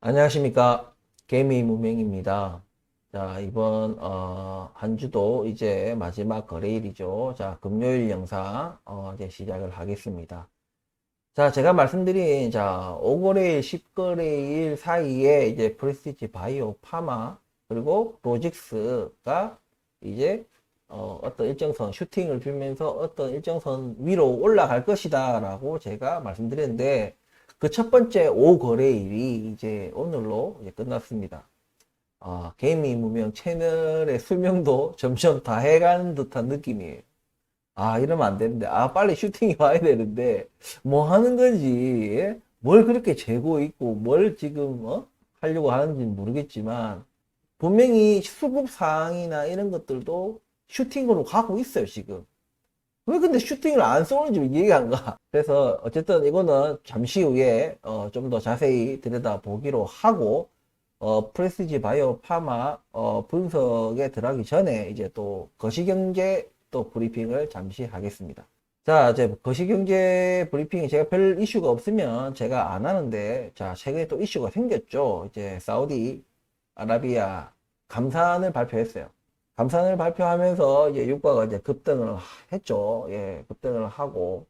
안녕하십니까. 개미 무명입니다. 자, 이번, 한 주도 이제 마지막 거래일이죠. 자, 금요일 영상, 이제 시작을 하겠습니다. 자, 제가 말씀드린, 자, 5거래일, 10거래일 사이에 이제 프레스티지 바이오 파마, 그리고 로직스가 이제, 어떤 일정선, 슈팅을 빌면서 어떤 일정선 위로 올라갈 것이다 라고 제가 말씀드렸는데, 그 첫 번째 5거래일이 이제 오늘로 이제 끝났습니다. 개미 무명 채널의 수명도 점점 다 해가는 듯한 느낌이에요. 이러면 안 되는데. 빨리 슈팅이 와야 되는데. 뭐 하는 건지, 예? 뭘 그렇게 재고 있고, 뭘 지금, 하려고 하는지는 모르겠지만, 분명히 수급 사항이나 이런 것들도 슈팅으로 가고 있어요, 지금. 왜 근데 슈팅을 안 쏘는지 이해가 안 가. 그래서 어쨌든 이거는 잠시 후에 좀 더 자세히 들여다보기로 하고 프레스티지 바이오 파마 분석에 들어가기 전에 이제 또 거시경제 또 브리핑을 잠시 하겠습니다. 자, 이제 거시경제 브리핑이 제가 별 이슈가 없으면 제가 안 하는데, 자, 최근에 또 이슈가 생겼죠. 이제 사우디 아라비아 감산을 발표했어요. 감산을 발표하면서 이제 유가가 이제 급등을 했죠. 예, 급등을 하고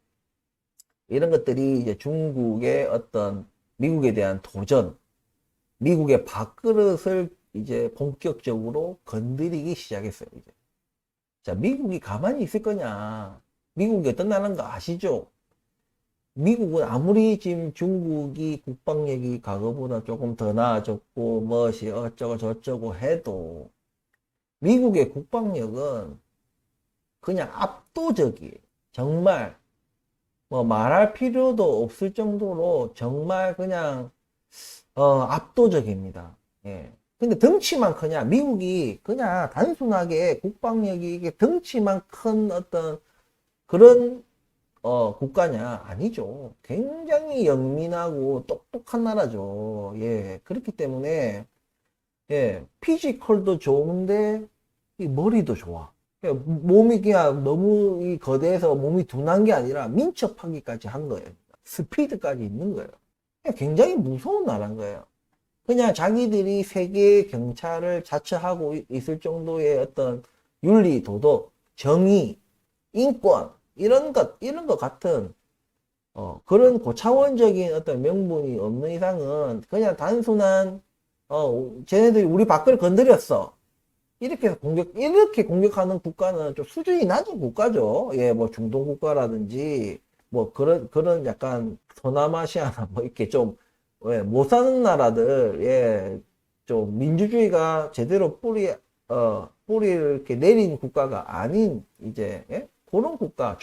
이런 것들이 이제 중국의 어떤 미국에 대한 도전, 미국의 밥그릇을 이제 본격적으로 건드리기 시작했어요. 이제. 자, 미국이 가만히 있을 거냐? 미국이 어떤 나라인 거 아시죠? 미국은 아무리 지금 중국이 국방력이 과거보다 조금 더 나아졌고 무엇이 어쩌고 저쩌고 해도 미국의 국방력은 그냥 압도적이에요. 정말 뭐 말할 필요도 없을 정도로 정말 그냥 압도적입니다. 예. 근데 덩치만 크냐? 미국이 그냥 단순하게 국방력이 이게 덩치만 큰 어떤 그런 국가냐? 아니죠. 굉장히 영민하고 똑똑한 나라죠. 예. 그렇기 때문에 예, 피지컬도 좋은데 이 머리도 좋아. 몸이 그냥 너무 이 거대해서 몸이 둔한 게 아니라 민첩하기까지 한 거예요. 스피드까지 있는 거예요. 굉장히 무서운 나라인 거예요. 그냥 자기들이 세계 경찰을 자처하고 있을 정도의 어떤 윤리, 도덕, 정의, 인권, 이런 것 같은, 그런 고차원적인 어떤 명분이 없는 이상은 그냥 단순한, 쟤네들이 우리 밖을 건드렸어. 이렇게 공격하는 국가는 좀 수준이 낮은 국가죠. 예, 뭐 중동 국가라든지, 뭐 그런 약간 서남아시아나 뭐 이렇게 좀, 예, 못 사는 나라들, 예, 좀 민주주의가 제대로 뿌리를 이렇게 내린 국가가 아닌, 이제, 예? 그런 국가,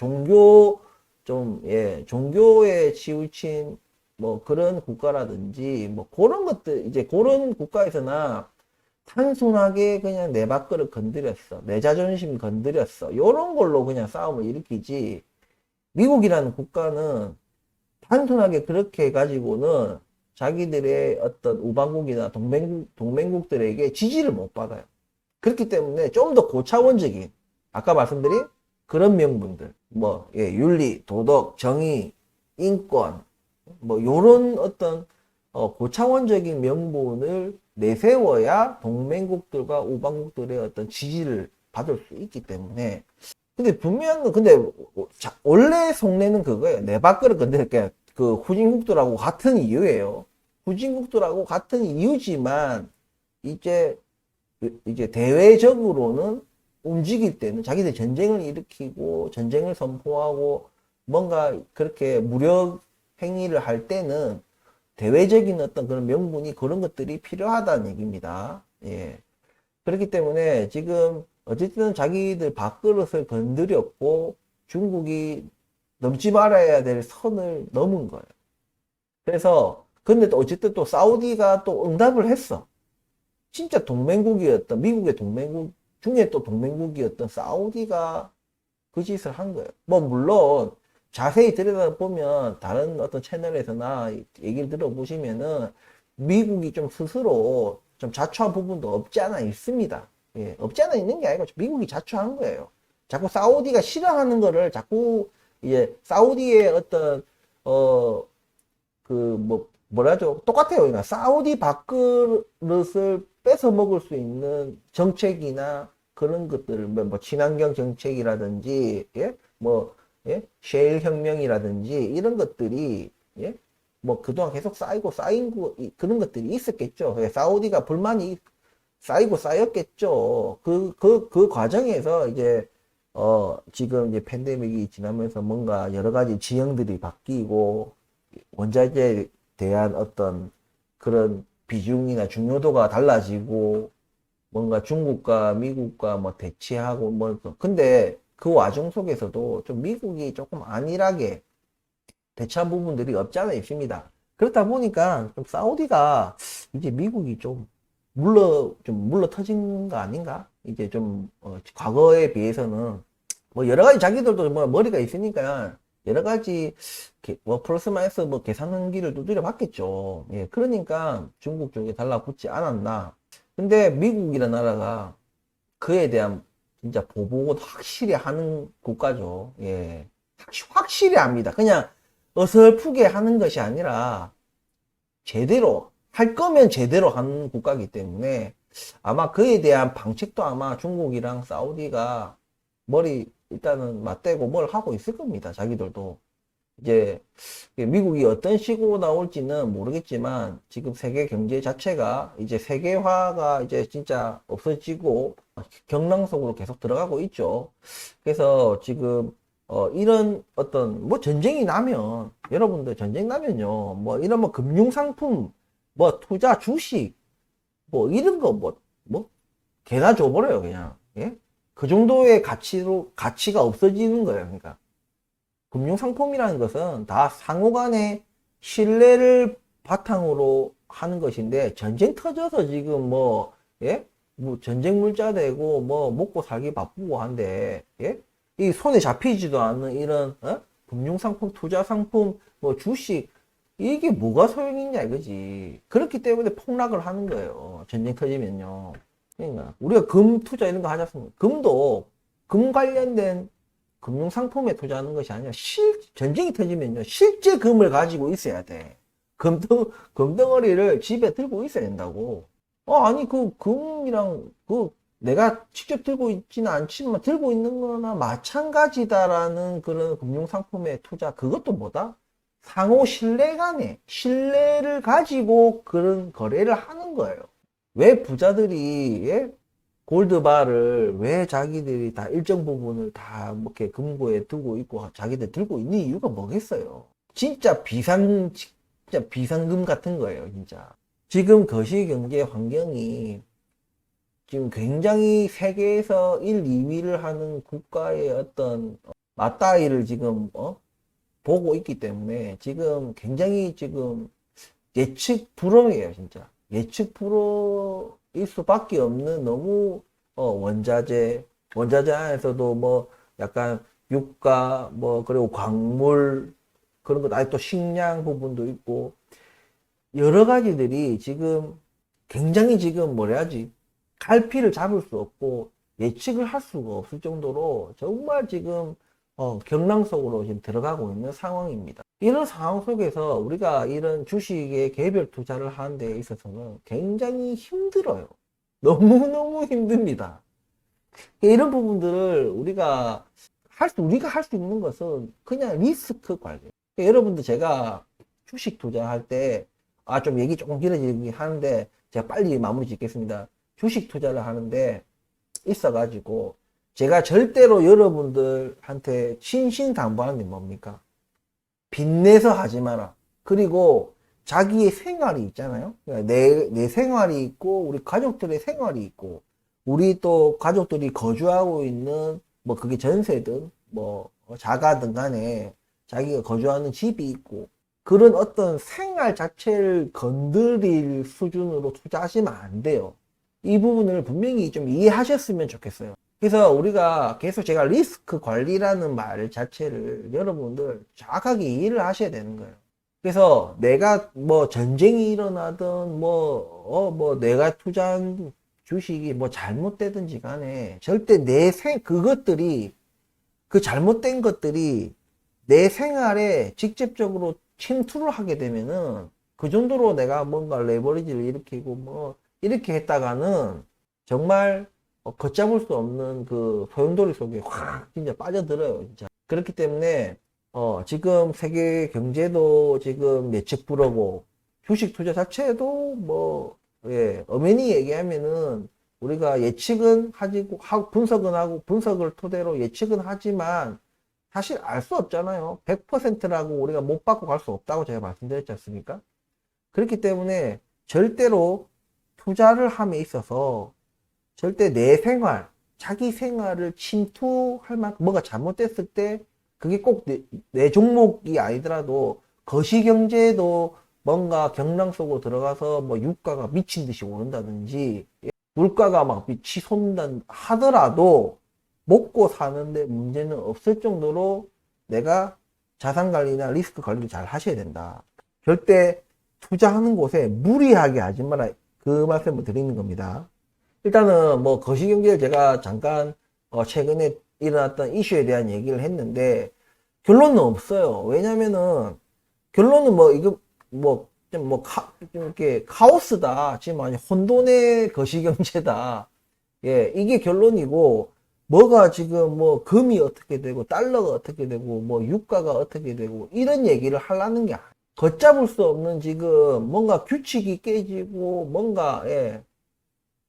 예, 종교에 치우친 뭐 그런 국가라든지, 뭐 그런 것들, 이제 그런 국가에서나 단순하게 그냥 내 밥그릇 건드렸어. 내 자존심 건드렸어. 요런 걸로 그냥 싸움을 일으키지. 미국이라는 국가는 단순하게 그렇게 해가지고는 자기들의 어떤 우방국이나 동맹국들에게 지지를 못 받아요. 그렇기 때문에 좀 더 고차원적인, 아까 말씀드린 그런 명분들, 뭐, 예, 윤리, 도덕, 정의, 인권, 뭐, 요런 어떤, 고차원적인 명분을 내세워야 동맹국들과 우방국들의 어떤 지지를 받을 수 있기 때문에. 근데 분명한 건, 근데, 원래 속내는 그거예요. 내 밥그릇 건드릴게. 그 후진국들하고 같은 이유예요. 후진국들하고 같은 이유지만, 이제 이제 대외적으로는 움직일 때는 자기들 전쟁을 일으키고 전쟁을 선포하고 뭔가 그렇게 무력 행위를 할 때는 대외적인 어떤 그런 명분이 그런 것들이 필요하다는 얘기입니다. 예. 그렇기 때문에 지금 어쨌든 자기들 밥그릇을 건드렸고 중국이 넘지 말아야 될 선을 넘은 거예요. 그래서 근데 또 어쨌든 또 사우디가 또 응답을 했어. 진짜 동맹국이었던 미국의 동맹국 중에 또 동맹국이었던 사우디가 그 짓을 한 거예요. 뭐 물론 자세히 들여다보면 다른 어떤 채널에서나 얘기를 들어보시면은 미국이 좀 스스로 좀 자초한 부분도 없지 않아 있습니다. 예, 없지 않아 있는 게 아니고 미국이 자초한 거예요. 자꾸 사우디가 싫어하는 거를 자꾸 이제 사우디의 어떤 어 그 뭐 뭐라죠? 똑같아요. 그러니까 사우디 밥그릇을 뺏어 먹을 수 있는 정책이나 그런 것들, 뭐 친환경 정책이라든지, 예? 뭐, 예? 셰일 혁명이라든지, 이런 것들이, 예? 뭐 그동안 계속 쌓인 그런 것들이 있었겠죠. 예, 사우디가 불만이 쌓이고 쌓였겠죠. 그 과정에서 이제, 지금 이제 팬데믹이 지나면서 뭔가 여러 가지 지형들이 바뀌고, 원자재에 대한 어떤 그런 비중이나 중요도가 달라지고, 뭔가 중국과 미국과 뭐 대치하고, 뭐, 근데 그 와중 속에서도 좀 미국이 조금 안일하게 대처한 부분들이 없지 않아 있습니다. 그렇다 보니까 좀 사우디가 이제 미국이 좀 물러 터진 거 아닌가? 이제 좀, 과거에 비해서는 뭐 여러 가지 자기들도 뭐 머리가 있으니까 여러 가지 뭐 플러스 마이너스 뭐 계산기를 두드려 봤겠죠. 예, 그러니까 중국 쪽에 달라붙지 않았나. 근데 미국이라는 나라가 그에 대한 진짜 보복은 확실히 하는 국가죠. 예. 확실히 합니다. 그냥 어설프게 하는 것이 아니라 제대로 할 거면 제대로 하는 국가이기 때문에 아마 그에 대한 방책도 아마 중국이랑 사우디가 머리 일단은 맞대고 뭘 하고 있을 겁니다. 자기들도. 이제 미국이 어떤 식으로 나올지는 모르겠지만 지금 세계 경제 자체가 이제 세계화가 이제 진짜 없어지고 경랑 속으로 계속 들어가고 있죠. 그래서 지금 이런 어떤 뭐 전쟁이 나면 여러분들 전쟁 나면요 뭐 이런 뭐 금융상품 뭐 투자 주식 뭐 이런 거 뭐 개나 줘버려요 그냥. 예? 그 정도의 가치가 없어지는 거예요. 그러니까 금융상품이라는 것은 다 상호 간의 신뢰를 바탕으로 하는 것인데, 전쟁 터져서 지금 뭐, 예? 뭐 전쟁 물자 되고, 뭐, 먹고 살기 바쁘고 한데, 예? 이 손에 잡히지도 않는 이런, 금융상품, 투자상품, 뭐 주식, 이게 뭐가 소용있냐 이거지. 그렇기 때문에 폭락을 하는 거예요. 전쟁 터지면요. 그러니까, 우리가 금 투자 이런 거 하지 않습니까? 금 관련된 금융상품에 투자하는 것이 아니라 전쟁이 터지면요 실제 금을 가지고 있어야 돼. 금덩어리를 집에 들고 있어야 된다고. 아니 그 금이랑 내가 직접 들고 있지는 않지만 들고 있는 거나 마찬가지다라는 그런 금융상품의 투자, 그것도 뭐다? 상호 신뢰 간에 신뢰를 가지고 그런 거래를 하는 거예요. 왜 부자들이, 예? 골드바를 왜 자기들이 다 일정 부분을 다 이렇게 금고에 두고 있고 자기들 들고 있는 이유가 뭐겠어요? 진짜 비상금 같은 거예요, 진짜. 지금 거시경제 환경이 지금 굉장히 세계에서 1, 2위를 하는 국가의 어떤 맞다이를 지금 보고 있기 때문에 지금 굉장히 지금 예측 불허예요, 진짜. 예측 불허일 수밖에 없는 너무 원자재 안에서도 뭐 약간 유가 뭐 그리고 광물 그런 것, 아니 또 식량 부분도 있고 여러 가지들이 지금 굉장히 지금 뭐라 해야지 갈피를 잡을 수 없고 예측을 할 수가 없을 정도로 정말 지금 경랑 속으로 지금 들어가고 있는 상황입니다. 이런 상황 속에서 우리가 이런 주식에 개별 투자를 하는 데 있어서는 굉장히 힘들어요. 너무너무 힘듭니다. 이런 부분들을 우리가 할 수 있는 것은 그냥 리스크 관리. 여러분들 제가 주식 투자할 때, 좀 얘기 조금 길어지긴 하는데, 제가 빨리 마무리 짓겠습니다. 주식 투자를 하는데 있어가지고, 제가 절대로 여러분들한테 신신당부하는 게 뭡니까? 빚내서 하지 마라. 그리고 자기의 생활이 있잖아요. 그러니까 내 생활이 있고, 우리 가족들의 생활이 있고, 우리 또 가족들이 거주하고 있는, 뭐 그게 전세든, 뭐 자가든 간에 자기가 거주하는 집이 있고, 그런 어떤 생활 자체를 건드릴 수준으로 투자하시면 안 돼요. 이 부분을 분명히 좀 이해하셨으면 좋겠어요. 그래서 우리가 계속 제가 리스크 관리라는 말 자체를 여러분들 정확하게 이해를 하셔야 되는 거예요. 그래서 내가 뭐 전쟁이 일어나든 뭐 내가 투자한 주식이 뭐 잘못되든지 간에 절대 그 잘못된 것들이 내 생활에 직접적으로 침투를 하게 되면은 그 정도로 내가 뭔가 레버리지를 일으키고 뭐 이렇게 했다가는 정말 걷잡을 수 없는 그 소용돌이 속에 확 진짜 빠져들어요, 진짜. 그렇기 때문에 지금 세계 경제도 지금 예측 불허고 주식 투자 자체도 뭐 예, 엄연히 얘기하면은 우리가 예측은 하지고 분석은 하고 분석을 토대로 예측은 하지만 사실 알 수 없잖아요. 100%라고 우리가 못 받고 갈 수 없다고 제가 말씀드렸지 않습니까? 그렇기 때문에 절대로 투자를 함에 있어서 절대 내 생활, 자기 생활을 침투할 만큼 뭐가 잘못됐을 때 그게 꼭 내 종목이 아니더라도 거시경제도 뭔가 경랑 속으로 들어가서 뭐 유가가 미친 듯이 오른다든지 물가가 막 치솟는다 하더라도 먹고 사는데 문제는 없을 정도로 내가 자산 관리나 리스크 관리를 잘 하셔야 된다. 절대 투자하는 곳에 무리하게 하지 마라. 그 말씀을 드리는 겁니다. 일단은 뭐 거시경제를 제가 잠깐 최근에 일어났던 이슈에 대한 얘기를 했는데 결론은 없어요. 왜냐면은 결론은 뭐 이거 뭐 좀 이렇게 카오스다. 지금 아니 혼돈의 거시경제다. 예, 이게 결론이고 뭐가 지금 뭐 금이 어떻게 되고 달러가 어떻게 되고 뭐 유가가 어떻게 되고 이런 얘기를 하려는 게 아니에요. 걷잡을 수 없는 지금 뭔가 규칙이 깨지고 뭔가 예,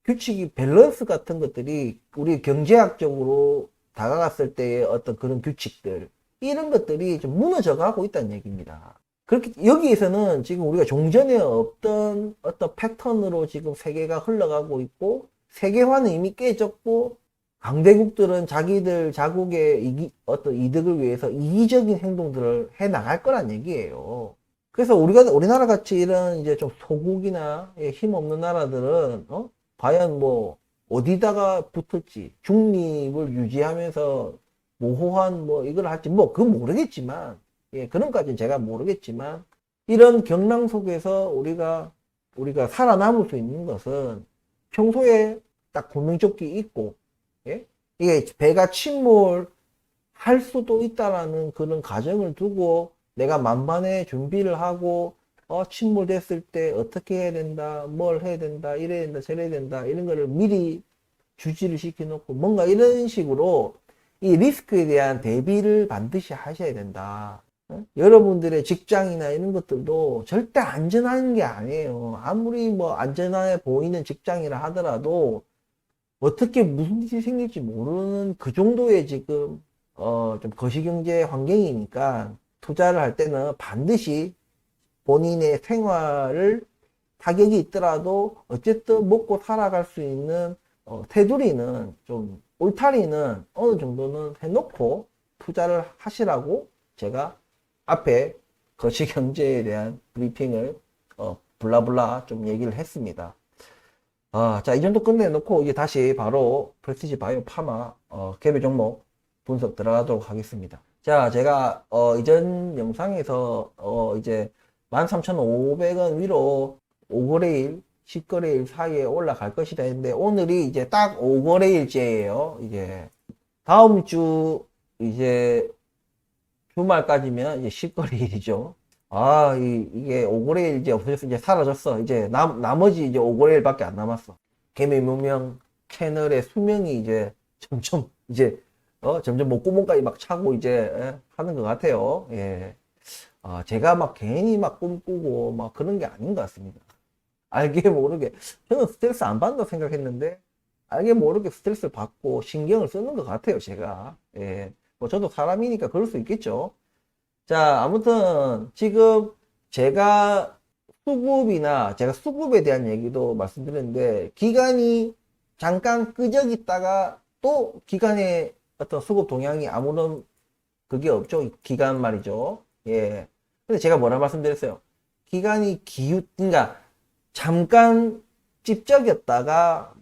규칙이 밸런스 같은 것들이 우리 경제학적으로 다가갔을 때의 어떤 그런 규칙들 이런 것들이 좀 무너져 가고 있다는 얘기입니다. 그렇게 여기에서는 지금 우리가 종전에 없던 어떤 패턴으로 지금 세계가 흘러가고 있고 세계화는 이미 깨졌고 강대국들은 자기들 자국의 어떤 이득을 위해서 이기적인 행동들을 해 나갈 거란 얘기예요. 그래서 우리나라 같이 이런 이제 좀 소국이나 힘 없는 나라들은 과연 뭐 어디다가 붙을지 중립을 유지하면서 모호한 뭐 이걸 할지 뭐 그건 모르겠지만 예, 그런까지는 제가 모르겠지만 이런 경랑 속에서 우리가 살아남을 수 있는 것은 평소에 딱 구명조끼 입고 예? 이게 배가 침몰할 수도 있다라는 그런 가정을 두고 내가 만반의 준비를 하고 침몰됐을 때 어떻게 해야 된다, 뭘 해야 된다, 이래야 된다, 저래야 된다 이런 거를 미리 주지를 시켜놓고 뭔가 이런 식으로 이 리스크에 대한 대비를 반드시 하셔야 된다. 여러분들의 직장이나 이런 것들도 절대 안전한 게 아니에요. 아무리 뭐 안전해 보이는 직장이라 하더라도 어떻게 무슨 일이 생길지 모르는 그 정도의 지금 좀 거시경제 환경이니까 투자를 할 때는 반드시 본인의 생활을 타격이 있더라도 어쨌든 먹고 살아갈 수 있는 테두리는 좀 울타리는 어느 정도는 해놓고 투자를 하시라고 제가 앞에 거시경제에 대한 브리핑을 블라블라 좀 얘기를 했습니다. 자, 이 정도 끝내놓고 이제 다시 바로 프레스티지 바이오 파마 개별 종목 분석 들어가도록 하겠습니다. 자, 제가 이전 영상에서 이제 13,500원 위로 5거래일, 10거래일 사이에 올라갈 것이다 했는데 오늘이 이제 딱 5거래일째예요. 이제 다음 주 이제 주말까지면 이제 10거래일이죠. 이게 5거래일 이제 없어졌어. 이제 사라졌어. 이제 나머지 이제 5거래일밖에 안 남았어. 개미 무명 채널의 수명이 이제 점점 이제 점점 목구멍까지 막 차고 이제 하는 것 같아요. 예. 제가 막 괜히 막 꿈꾸고 막 그런 게 아닌 것 같습니다. 알게 모르게 저는 스트레스 안 받는다 생각했는데 알게 모르게 스트레스를 받고 신경을 쓰는 것 같아요. 제가 예. 뭐 저도 사람이니까 그럴 수 있겠죠. 자, 아무튼 지금 제가 제가 수급에 대한 얘기도 말씀드렸는데 기간이 잠깐 끄적있다가 또 기간의 어떤 수급 동향이 아무런 그게 없죠. 기간 말이죠. 예. 근데 제가 뭐라 말씀드렸어요? 기간이 그러니까 잠깐 찝적였다가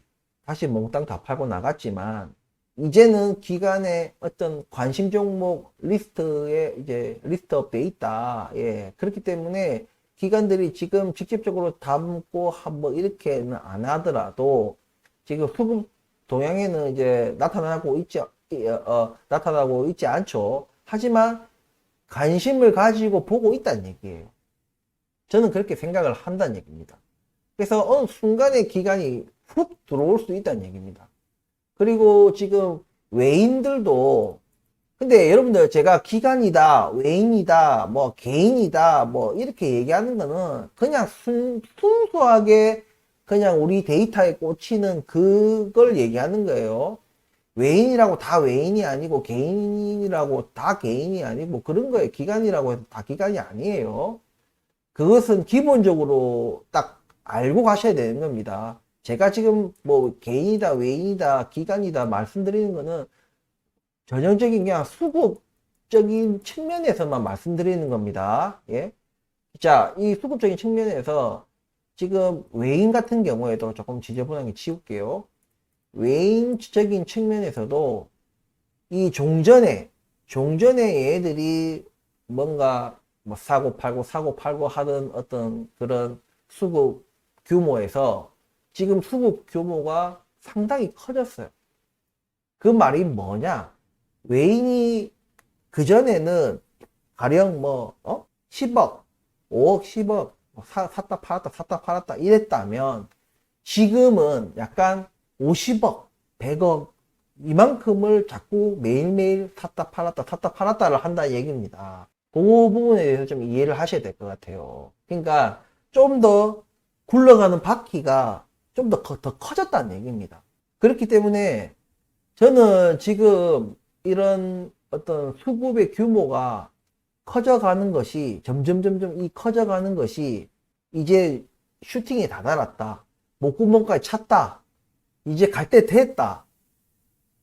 다시 몽땅 다 팔고 나갔지만 이제는 기간의 어떤 관심 종목 리스트에 이제 리스트업돼 있다. 예. 그렇기 때문에 기관들이 지금 직접적으로 담고 뭐 이렇게는 안 하더라도 지금 수급 동향에는 이제 나타나고 있지 않죠. 하지만 관심을 가지고 보고 있다는 얘기예요. 저는 그렇게 생각을 한다는 얘기입니다. 그래서 어느 순간에 기간이 훅 들어올 수 있다는 얘기입니다. 그리고 지금 외인들도, 근데 여러분들 제가 기간이다, 외인이다, 뭐 개인이다, 뭐 이렇게 얘기하는 거는 그냥 순수하게 그냥 우리 데이터에 꽂히는 그걸 얘기하는 거예요. 외인이라고 다 외인이 아니고 개인이라고 다 개인이 아니고 그런 거예요. 기간이라고 해서 다 기간이 아니에요. 그것은 기본적으로 딱 알고 가셔야 되는 겁니다. 제가 지금 뭐 개인이다, 외인이다, 기간이다 말씀드리는 거는 전형적인 그냥 수급적인 측면에서만 말씀드리는 겁니다. 예. 자, 이 수급적인 측면에서 지금 외인 같은 경우에도 조금 지저분하게 치울게요. 외인적인 측면에서도 이 종전에 얘들이 뭔가 뭐 사고 팔고 하던 어떤 그런 수급 규모에서 지금 수급 규모가 상당히 커졌어요. 그 말이 뭐냐? 외인이 그전에는 가령 10억, 5억, 10억 샀다 팔았다 이랬다면 지금은 약간 50억, 100억 이만큼을 자꾸 매일매일 샀다 팔았다를 한다는 얘기입니다. 그 부분에 대해서 좀 이해를 하셔야 될 것 같아요. 그러니까 좀 더 굴러가는 바퀴가 좀 더 커졌다는 얘기입니다. 그렇기 때문에 저는 지금 이런 어떤 수급의 규모가 커져가는 것이 점점 이 커져가는 것이 이제 슈팅에 다다랐다. 목구멍까지 찼다. 이제 갈 때 됐다.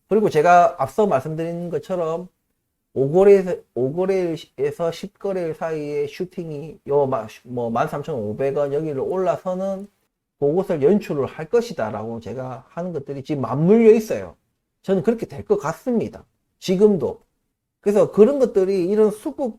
그리고 제가 앞서 말씀드린 것처럼 5거래에서 10거래 사이에 슈팅이 요 뭐 13,500원 여기를 올라서는 그것을 연출을 할 것이다 라고 제가 하는 것들이 지금 맞물려 있어요. 저는 그렇게 될 것 같습니다. 지금도. 그래서 그런 것들이 이런 수급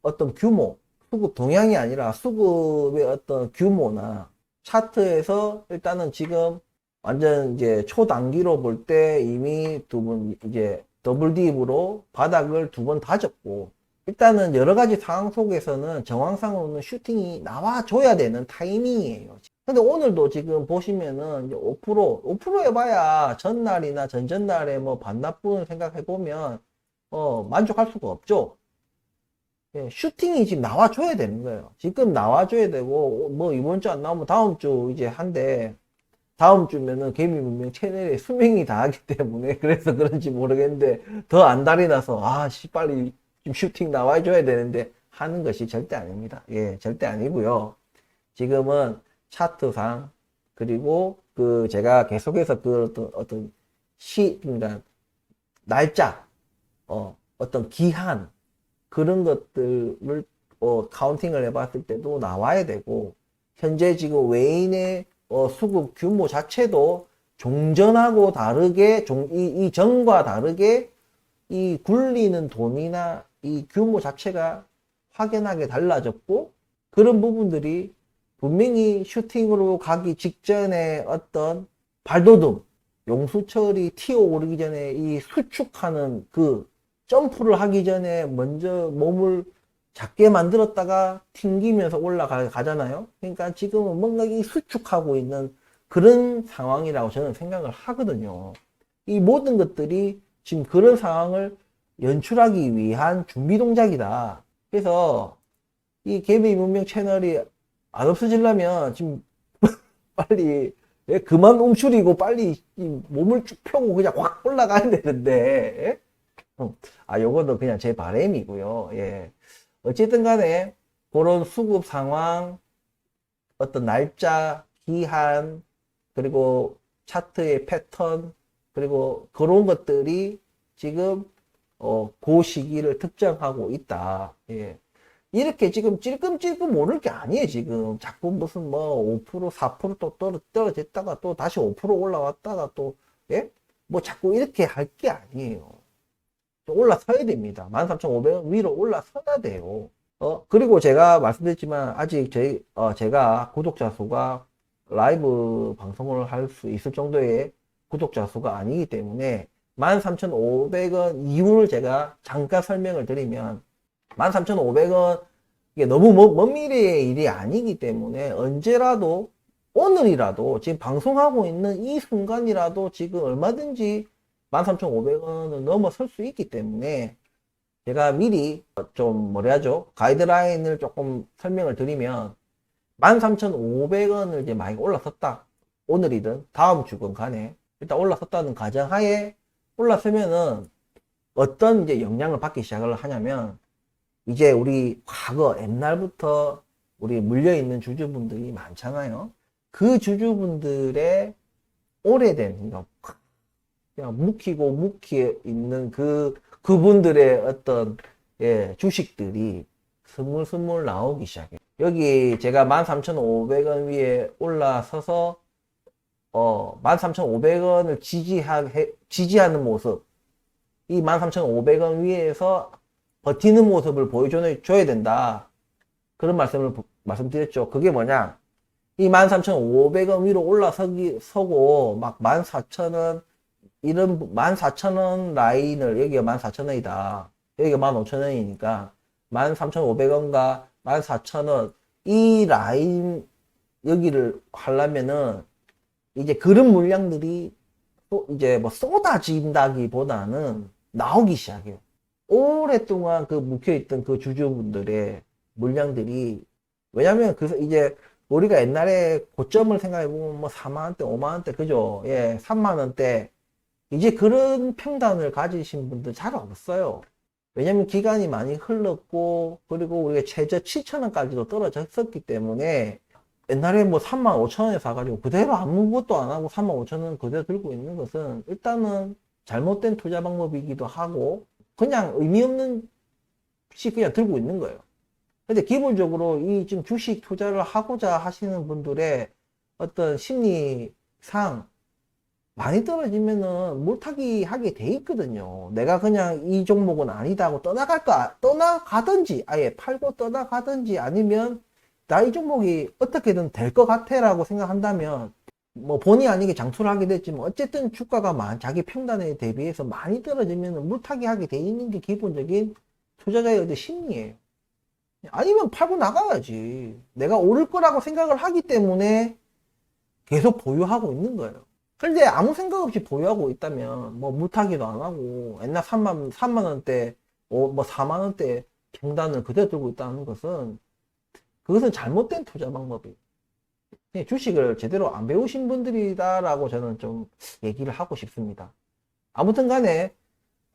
어떤 규모, 수급 동향이 아니라 수급의 어떤 규모나 차트에서 일단은 지금 완전 이제 초단기로 볼 때 이미 두 번 이제 더블 딥으로 바닥을 두 번 다졌고 일단은 여러 가지 상황 속에서는 정황상으로는 슈팅이 나와줘야 되는 타이밍이에요. 근데 오늘도 지금 보시면은 5% 해봐야 전날이나 전전날에 뭐 반납분을 생각해보면 만족할 수가 없죠. 예, 슈팅이 지금 나와줘야 되는 거예요. 지금 나와줘야 되고 뭐 이번 주 안 나오면 다음 주 이제 한데 다음 주면은 개미문명 채널에 수명이 다하기 때문에 그래서 그런지 모르겠는데 더 안달이 나서 빨리 좀 슈팅 나와줘야 되는데 하는 것이 절대 아닙니다. 예, 절대 아니고요. 지금은 차트상 그리고 그 제가 계속해서 그 어떤 그러니까 날짜 어떤 기한 그런 것들을 카운팅을 해봤을 때도 나와야 되고 현재 지금 외인의 수급 규모 자체도 종전하고 다르게 이 전과 다르게 이 굴리는 돈이나 이 규모 자체가 확연하게 달라졌고 그런 부분들이 분명히 슈팅으로 가기 직전에 어떤 발돋움 용수철이 튀어오르기 전에 이 수축하는 그 점프를 하기 전에 먼저 몸을 작게 만들었다가 튕기면서 올라가잖아요. 그러니까 지금은 뭔가 이 수축하고 있는 그런 상황이라고 저는 생각을 하거든요. 이 모든 것들이 지금 그런 상황을 연출하기 위한 준비 동작이다. 그래서 이 개미 문명 채널이 안 없어지려면 지금 빨리 그만 움츠리고 빨리 몸을 쭉 펴고 그냥 확 올라가야 되는데 요거도 그냥 제 바람이고요. 예. 어쨌든 간에 그런 수급 상황, 어떤 날짜, 기한, 그리고 차트의 패턴, 그리고 그런 것들이 지금 그 시기를 특정하고 있다. 예. 이렇게 지금 찔끔찔끔 오를 게 아니에요. 지금 자꾸 무슨 뭐 5%, 4%또 떨어졌다가 또 다시 5% 올라왔다가 또 예? 뭐 자꾸 이렇게 할 게 아니에요. 올라서야 됩니다. 13,500원 위로 올라서야 돼요. 그리고 제가 말씀드렸지만, 아직 제가 구독자 수가 라이브 방송을 할 수 있을 정도의 구독자 수가 아니기 때문에, 13,500원 이유를 제가 잠깐 설명을 드리면, 13,500원 이게 너무 먼 미래의 일이 아니기 때문에 언제라도, 오늘이라도, 지금 방송하고 있는 이 순간이라도 지금 얼마든지 13,500원을 넘어설 수 있기 때문에 제가 미리 좀 뭐라 하죠? 가이드라인을 조금 설명을 드리면 13,500원을 이제 많이 올라섰다. 오늘이든 다음 주건 간에 일단 올라섰다는 가정하에 올라서면은 어떤 이제 영향을 받기 시작을 하냐면 이제 우리 과거 옛날부터 우리 물려있는 주주분들이 많잖아요. 그 주주분들의 오래된 그러니까 그냥 묵히고 있는 그분들의 어떤 예, 주식들이 스물스물 나오기 시작해요. 여기 제가 13,500원 위에 올라서서 13,500원을 지지하는 모습, 이 13,500원 위에서 버티는 모습을 보여줘야 된다. 그런 말씀드렸죠. 그게 뭐냐? 이 13,500원 위로 올라서고 막 14,000원 이런 14,000원 라인을, 여기가 14,000원이다. 여기가 15,000원이니까 13,500원과 14,000원 이 라인 여기를 하려면은 이제 그런 물량들이 또 이제 뭐 쏟아진다기보다는 나오기 시작해요. 오랫동안 그 묵혀있던 그 주주분들의 물량들이, 왜냐면 그 이제 우리가 옛날에 고점을 생각해보면 뭐 4만원대 5만원대 그죠? 예, 3만원대 이제 그런 평단을 가지신 분들 잘 없어요. 왜냐면 기간이 많이 흘렀고, 그리고 우리가 최저 7,000원까지도 떨어졌었기 때문에 옛날에 뭐 35,000원에 사가지고 그대로 아무것도 안 하고 35,000원 그대로 들고 있는 것은 일단은 잘못된 투자 방법이기도 하고 그냥 의미 없는 시 그냥 들고 있는 거예요. 근데 기본적으로 이 지금 주식 투자를 하고자 하시는 분들의 어떤 심리상 많이 떨어지면은 물타기 하게 돼 있거든요. 내가 그냥 이 종목은 아니다 하고 떠나가든지, 아예 팔고 떠나가든지, 아니면 나 이 종목이 어떻게든 될 것 같아 라고 생각한다면, 뭐 본의 아니게 장투를 하게 됐지만, 어쨌든 주가가 자기 평단에 대비해서 많이 떨어지면 물타기 하게 돼 있는 게 기본적인 투자자의 어떤 심리예요. 아니면 팔고 나가야지. 내가 오를 거라고 생각을 하기 때문에 계속 보유하고 있는 거예요. 근데 아무 생각 없이 보유하고 있다면 뭐 물타기도 안 하고 옛날 3만원대 뭐 4만원대 평단을 그대로 들고 있다는 것은 그것은 잘못된 투자 방법이에요. 주식을 제대로 안 배우신 분들이다라고 저는 좀 얘기를 하고 싶습니다. 아무튼 간에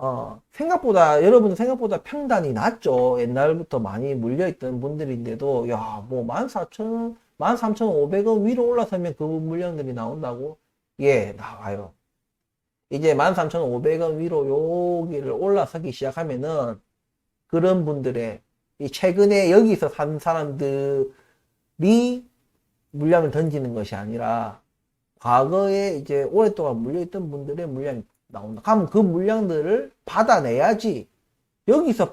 여러분은 생각보다 평단이 낮죠. 옛날부터 많이 물려있던 분들인데도 야 뭐 14,000원 13,500원 위로 올라서면 그 물량들이 나온다고? 예, 나와요. 이제 13,500원 위로 여기를 올라서기 시작하면은 그런 분들의 최근에 여기서 산 사람들이 물량을 던지는 것이 아니라 과거에 이제 오랫동안 물려있던 분들의 물량이 나온다. 그럼 그 물량들을 받아내야지. 여기서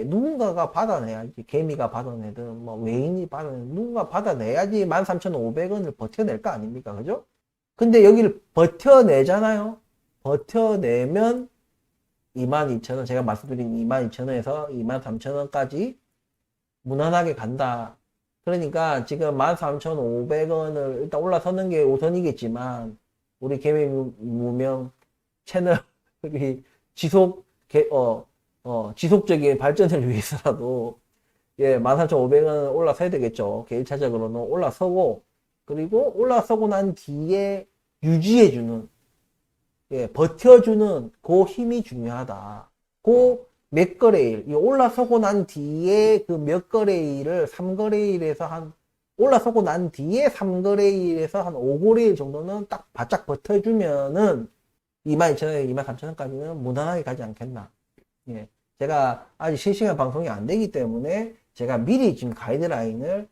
누군가가 받아내야지. 개미가 받아내든 뭐 외인이 받아내든 누군가 받아내야지 13,500원을 버텨낼 거 아닙니까? 그죠? 근데 여기를 버텨내잖아요. 버텨내면 22,000원, 제가 말씀드린 22,000원에서 23,000원까지 무난하게 간다. 그러니까 지금 13,500원을 일단 올라서는 게 우선이겠지만 우리 개미 무명 채널이 지속적인 발전을 위해서라도 예, 13,500원 올라서야 되겠죠. 개인차적으로는 올라서고, 그리고 올라서고 난 뒤에 유지해주는, 예, 버텨주는 그 힘이 중요하다. 그 몇 거래일, 올라서고 난 뒤에 그 몇 거래일을 3거래일에서 올라서고 난 뒤에 3거래일에서 한 5거래일 정도는 딱 바짝 버텨주면은 22,000원, 23,000원까지는 무난하게 가지 않겠나. 예. 제가 아직 실시간 방송이 안 되기 때문에 제가 미리 지금 가이드라인을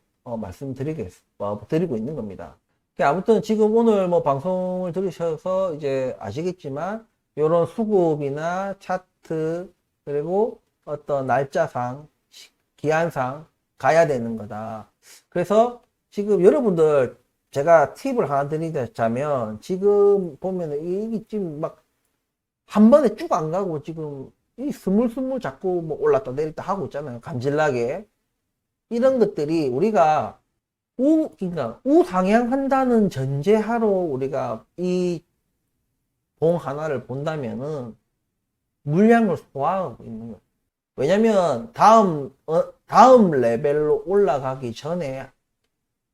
드리고 있는 겁니다. 아무튼 지금 오늘 뭐 방송을 들으셔서 이제 아시겠지만 이런 수급이나 차트 그리고 어떤 날짜상 기한상 가야 되는 거다. 그래서 지금 여러분들 제가 팁을 하나 드리자면 지금 보면은 이게 지금 막 한 번에 쭉 안 가고 지금 이 스물스물 자꾸 뭐 올랐다 내렸다 하고 있잖아요. 감질나게. 이런 것들이 우리가 그러니까 우상향한다는 전제하로 우리가 이 봉 하나를 본다면은 물량을 소화하고 있는 거예요. 왜냐면 다음 레벨로 올라가기 전에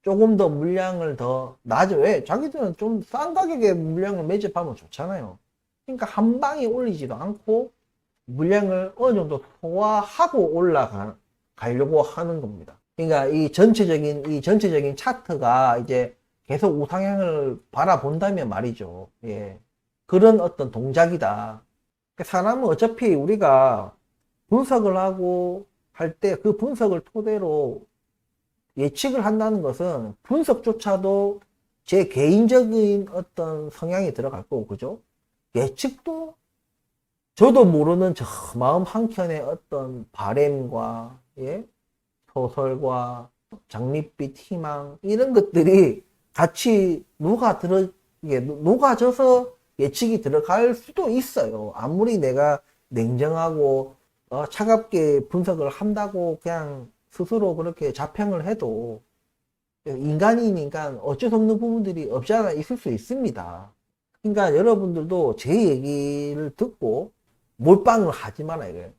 조금 더 물량을 더 왜? 자기들은 좀 싼 가격에 물량을 매집하면 좋잖아요. 그러니까 한 방에 올리지도 않고 물량을 어느 정도 소화하고 올라가려고 하는 겁니다. 그러니까 이 전체적인 차트가 이제 계속 우상향을 바라본다면 말이죠. 예. 그런 어떤 동작이다. 사람은 어차피 우리가 분석을 하고 할 때 그 분석을 토대로 예측을 한다는 것은 분석조차도 제 개인적인 어떤 성향이 들어갈 거고, 그죠? 예측도 저도 모르는 저 마음 한켠의 어떤 바램과, 예? 소설과 장밋빛 희망, 이런 것들이 같이 녹아져서 예측이 들어갈 수도 있어요. 아무리 내가 냉정하고 차갑게 분석을 한다고 그냥 스스로 그렇게 자평을 해도 인간이니까 어쩔 수 없는 부분들이 없지 않아 있을 수 있습니다. 그러니까 여러분들도 제 얘기를 듣고 몰빵을 하지 말아요. 이거예요.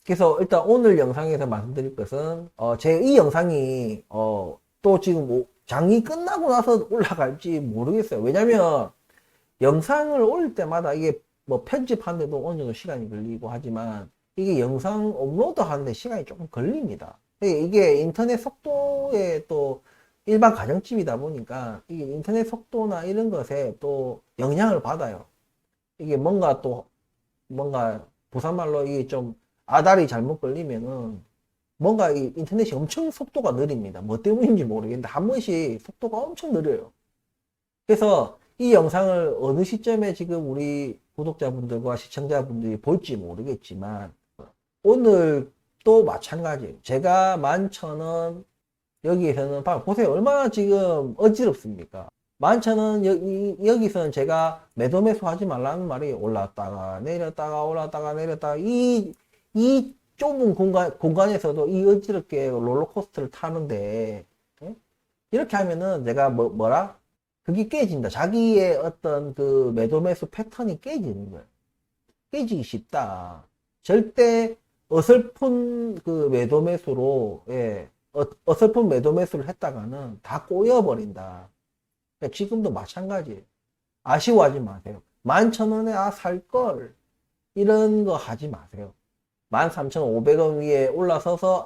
그래서 일단 오늘 영상에서 말씀드릴 것은 제 이 영상이 또 지금 장이 끝나고 나서 올라갈지 모르겠어요. 왜냐면 영상을 올릴 때마다 이게 뭐 편집하는데도 어느 정도 시간이 걸리고 하지만 이게 영상 업로드 하는데 시간이 조금 걸립니다. 이게 인터넷 속도에 또 일반 가정집이다 보니까 이게 인터넷 속도나 이런 것에 또 영향을 받아요. 이게 뭔가 부산말로 이게 좀 아다리 잘못 걸리면은 뭔가 이 인터넷이 엄청 속도가 느립니다. 뭐 때문인지 모르겠는데 한 번씩 속도가 엄청 느려요. 그래서 이 영상을 어느 시점에 지금 우리 구독자분들과 시청자분들이 볼지 모르겠지만 오늘 또 마찬가지예요. 제가 11,000원 여기에서는 보세요. 얼마나 지금 어지럽습니까? 11,000원 여기서는 제가 매도 매수 하지 말라는 말이 올랐다가 내렸다가 이 좁은 공간에서도 이 어지럽게 롤러코스터를 타는데 예? 이렇게 하면은 내가 뭐라? 그게 깨진다. 자기의 어떤 그 매도 매수 패턴이 깨지는 거예요. 깨지기 쉽다. 절대 어설픈 그 매도 매수로 어설픈 매도 매수를 했다가는 다 꼬여버린다. 그러니까 지금도 마찬가지예요. 아쉬워하지 마세요. 11,000원에 살걸 이런 거 하지 마세요. 13,500원 위에 올라서서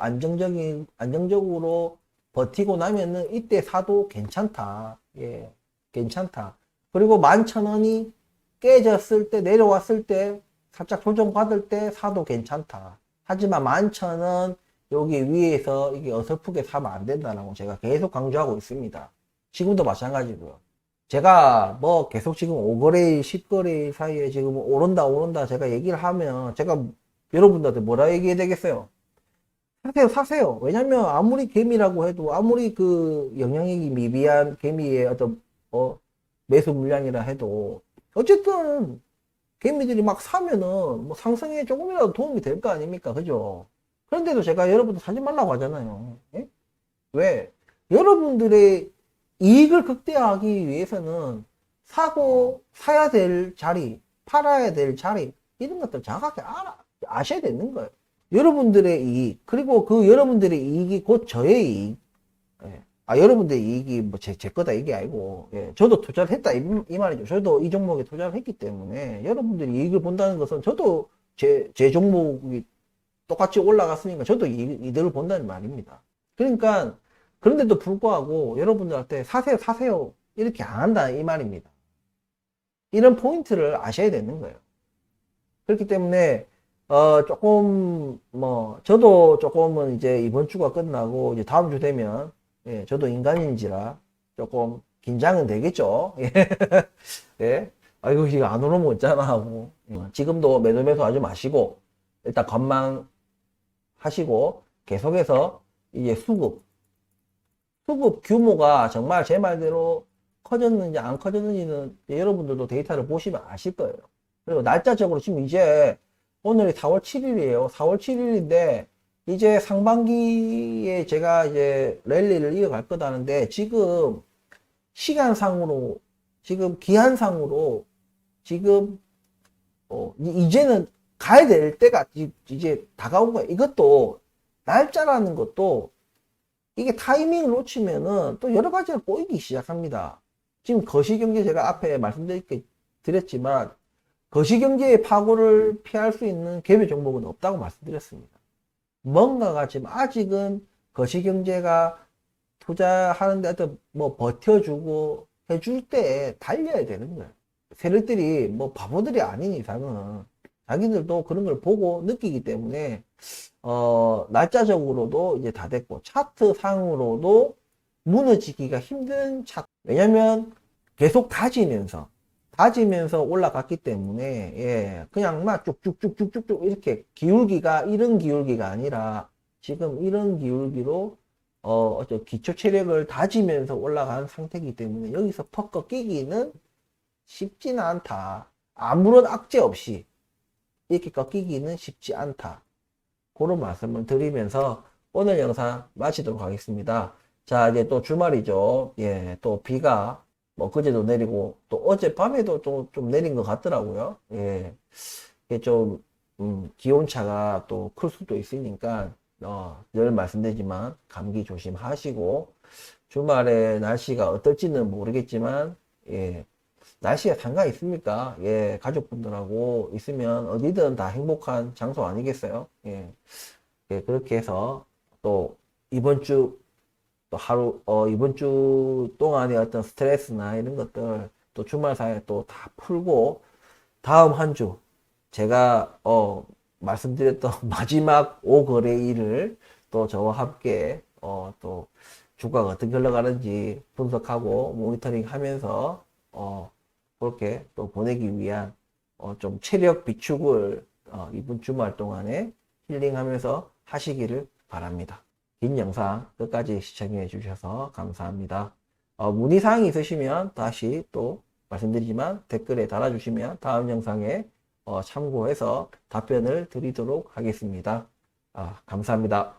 안정적으로 버티고 나면은 이때 사도 괜찮다. 예, 괜찮다. 그리고 11,000원이 깨졌을 때, 내려왔을 때, 살짝 조정받을 때 사도 괜찮다. 하지만 11,000원 여기 위에서 이게 어설프게 사면 안 된다라고 제가 계속 강조하고 있습니다. 지금도 마찬가지고요. 제가 뭐 계속 지금 5거래일, 10거래일 사이에 지금 오른다 제가 얘기를 하면 제가 여러분들한테 뭐라 얘기해야 되겠어요? 사세요. 왜냐면 아무리 개미라고 해도 아무리 그 영향력이 미비한 개미의 어떤 매수 물량이라 해도 어쨌든 개미들이 막 사면은 뭐 상승에 조금이라도 도움이 될 거 아닙니까? 그죠? 그런데도 제가 여러분들 사지 말라고 하잖아요. 예? 왜? 여러분들의 이익을 극대화하기 위해서는 사야 될 자리, 팔아야 될 자리, 이런 것들 정확하게 아셔야 되는 거예요. 여러분들의 이익, 그리고 그 여러분들의 이익이 곧 저의 이익. 예. 여러분들의 이익이 뭐 제 거다 이게 아니고, 예. 저도 투자를 했다 이 말이죠. 저도 이 종목에 투자를 했기 때문에 여러분들이 이익을 본다는 것은 저도 제 종목이 똑같이 올라갔으니까 저도 이득을 본다는 말입니다. 그러니까 그런데도 불구하고 여러분들한테 사세요 이렇게 안 한다 이 말입니다. 이런 포인트를 아셔야 되는 거예요. 그렇기 때문에 조금 저도 조금은 이제 이번 주가 끝나고 이제 다음 주 되면 저도 인간인지라 조금 긴장은 되겠죠. 예. 이거 지금 안 오르면 어쩌나 하고 지금도 매도 하지 마시고 일단 관망하시고 계속해서 이제 수급 규모가 정말 제 말대로 커졌는지 안 커졌는지는 여러분들도 데이터를 보시면 아실 거예요. 그리고 날짜적으로 지금 이제 오늘이 4월 7일이에요. 4월 7일인데 이제 상반기에 제가 이제 랠리를 이어갈 거다는데, 지금 시간상으로, 지금 기한상으로, 지금, 이제는 가야 될 때가 이제 다가온 거예요. 이것도, 날짜라는 것도, 이게 타이밍을 놓치면은 또 여러 가지가 꼬이기 시작합니다. 지금 거시경제 제가 앞에 말씀드렸지만, 거시경제의 파고를 피할 수 있는 개별 종목은 없다고 말씀드렸습니다. 뭔가가 지금 아직은 거시경제가 투자하는데 어떤 뭐 버텨주고 해줄 때 달려야 되는 거예요. 세력들이 뭐 바보들이 아닌 이상은 자기들도 그런 걸 보고 느끼기 때문에 날짜적으로도 이제 다 됐고 차트 상으로도 무너지기가 힘든 차트. 왜냐면 계속 다지면서 올라갔기 때문에 예, 그냥 막 쭉쭉쭉쭉쭉 이렇게 기울기가 이런 기울기가 아니라 지금 이런 기울기로 어떤 기초 체력을 다지면서 올라간 상태이기 때문에 여기서 퍽 꺾이기는 쉽지는 않다. 아무런 악재 없이 이렇게 꺾이기는 쉽지 않다. 그런 말씀을 드리면서 오늘 영상 마치도록 하겠습니다. 자, 이제 또 주말이죠. 예, 또 비가 뭐 그제도 내리고 또 어젯밤에도 또 좀 내린 것 같더라고요. 예, 이게 좀 기온차가 또 클 수도 있으니까 늘 말씀드리지만 감기 조심하시고 주말에 날씨가 어떨지는 모르겠지만 예, 날씨가 상관 있습니까? 예, 가족분들하고 있으면 어디든 다 행복한 장소 아니겠어요? 예, 예, 그렇게 해서 또 이번 주 또 이번 주 동안의 어떤 스트레스나 이런 것들 또 주말 사이에 또 다 풀고 다음 한 주 제가, 말씀드렸던 마지막 5거래일을 또 저와 함께, 또 주가가 어떻게 흘러가는지 분석하고 모니터링 하면서, 그렇게 또 보내기 위한, 좀 체력 비축을, 이번 주말 동안에 힐링하면서 하시기를 바랍니다. 긴 영상 끝까지 시청해 주셔서 감사합니다. 문의사항이 있으시면 다시 또 말씀드리지만 댓글에 달아주시면 다음 영상에 참고해서 답변을 드리도록 하겠습니다. 감사합니다.